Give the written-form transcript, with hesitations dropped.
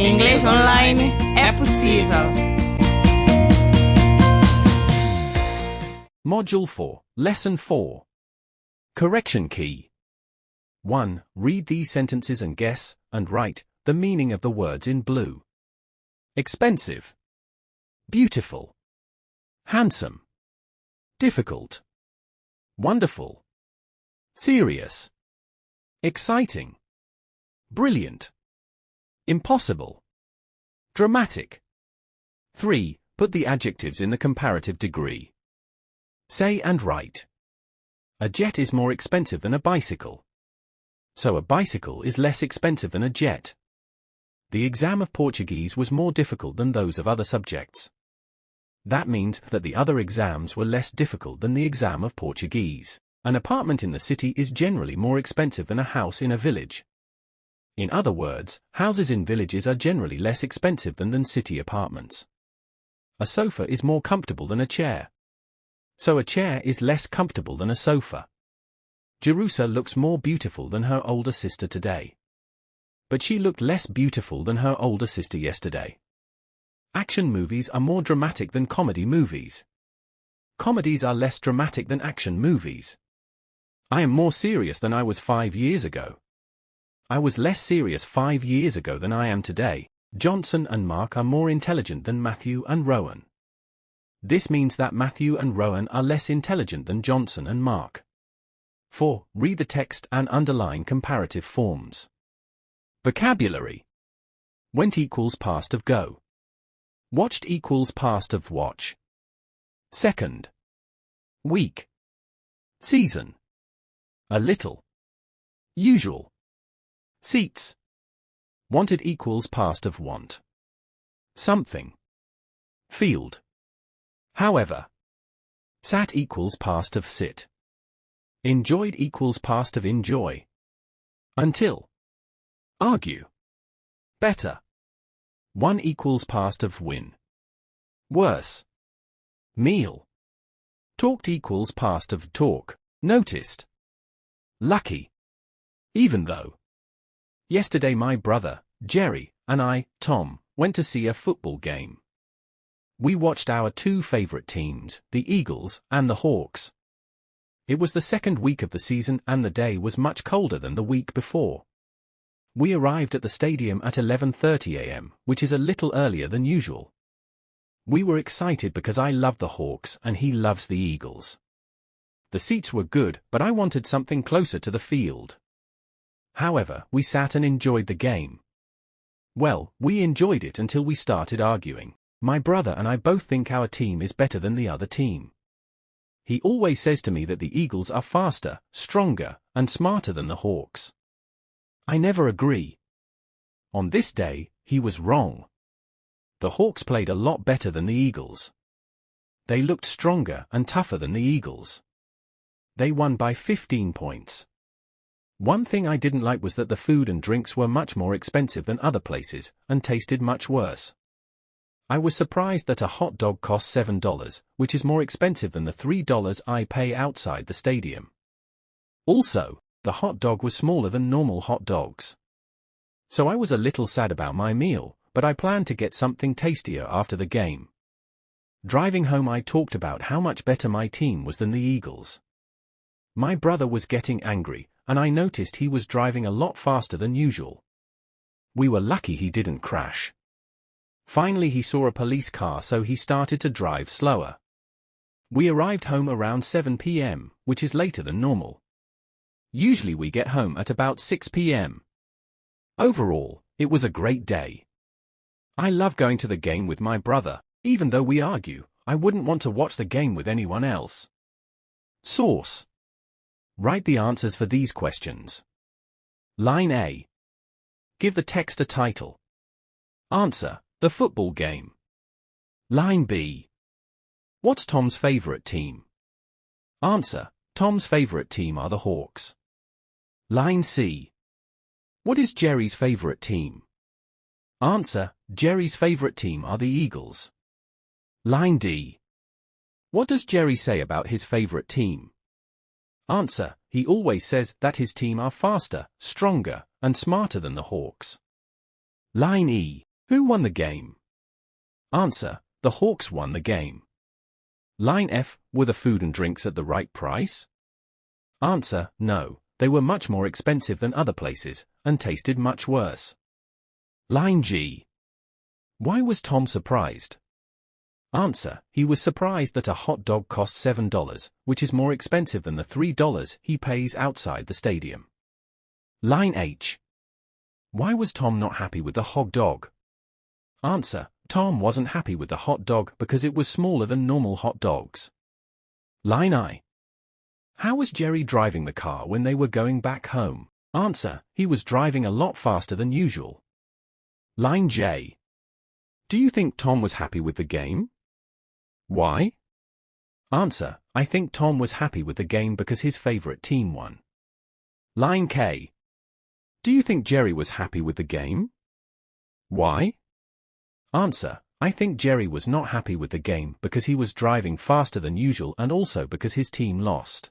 Inglês online é possível. Module 4, Lesson 4. Correction key. 1. Read these sentences and guess, and write, the meaning of the words in blue. Expensive. Beautiful. Handsome. Difficult. Wonderful. Serious. Exciting. Brilliant. Impossible. Dramatic. 3. Put the adjectives in the comparative degree. Say and write. A jet is more expensive than a bicycle. So a bicycle is less expensive than a jet. The exam of Portuguese was more difficult than those of other subjects. That means that the other exams were less difficult than the exam of Portuguese. An apartment in the city is generally more expensive than a house in a village. In other words, houses in villages are generally less expensive than city apartments. A sofa is more comfortable than a chair. So a chair is less comfortable than a sofa. Jerusa looks more beautiful than her older sister today. But she looked less beautiful than her older sister yesterday. Action movies are more dramatic than comedy movies. Comedies are less dramatic than action movies. I am more serious than I was 5 years ago. I was less serious 5 years ago than I am today. Johnson and Mark are more intelligent than Matthew and Rowan. This means that Matthew and Rowan are less intelligent than Johnson and Mark. 4. Read the text and underline comparative forms. Vocabulary. Went equals past of go. Watched equals past of watch. Second. Week. Season. A little. Usual. Seats. Wanted equals past of want. Something. Field. However. Sat equals past of sit. Enjoyed equals past of enjoy. Until. Argue. Better. Won equals past of win. Worse. Meal. Talked equals past of talk. Noticed. Lucky. Even though. Yesterday my brother, Jerry, and I, Tom, went to see a football game. We watched our two favorite teams, the Eagles and the Hawks. It was the second week of the season and the day was much colder than the week before. We arrived at the stadium at 11:30 a.m., which is a little earlier than usual. We were excited because I love the Hawks and he loves the Eagles. The seats were good, but I wanted something closer to the field. However, we sat and enjoyed the game. Well, we enjoyed it until we started arguing. My brother and I both think our team is better than the other team. He always says to me that the Eagles are faster, stronger, and smarter than the Hawks. I never agree. On this day, he was wrong. The Hawks played a lot better than the Eagles. They looked stronger and tougher than the Eagles. They won by 15 points. One thing I didn't like was that the food and drinks were much more expensive than other places, and tasted much worse. I was surprised that a hot dog cost $7, which is more expensive than the $3 I pay outside the stadium. Also, the hot dog was smaller than normal hot dogs. So I was a little sad about my meal, but I planned to get something tastier after the game. Driving home I talked about how much better my team was than the Eagles. My brother was getting angry, and I noticed he was driving a lot faster than usual. We were lucky he didn't crash. Finally he saw a police car so he started to drive slower. We arrived home around 7 p.m., which is later than normal. Usually we get home at about 6 p.m. Overall, it was a great day. I love going to the game with my brother. Even though we argue, I wouldn't want to watch the game with anyone else. Source. Write the answers for these questions. Line A. Give the text a title. Answer, the football game. Line B. What's Tom's favorite team? Answer, Tom's favorite team are the Hawks. Line C. What is Jerry's favorite team? Answer, Jerry's favorite team are the Eagles. Line D. What does Jerry say about his favorite team? Answer, he always says that his team are faster, stronger, and smarter than the Hawks. Line E. Who won the game? Answer: the Hawks won the game. Line F, were the food and drinks at the right price? Answer: no, they were much more expensive than other places, and tasted much worse. Line G, why was Tom surprised? Answer: he was surprised that a hot dog cost $7, which is more expensive than the $3 he pays outside the stadium. Line H, why was Tom not happy with the hot dog? Answer: Tom wasn't happy with the hot dog because it was smaller than normal hot dogs. Line I, how was Jerry driving the car when they were going back home? Answer: he was driving a lot faster than usual. Line J, do you think Tom was happy with the game? Why? Answer: I think Tom was happy with the game because his favorite team won. Line K, do you think Jerry was happy with the game? Why? Answer: I think Jerry was not happy with the game because he was driving faster than usual and also because his team lost.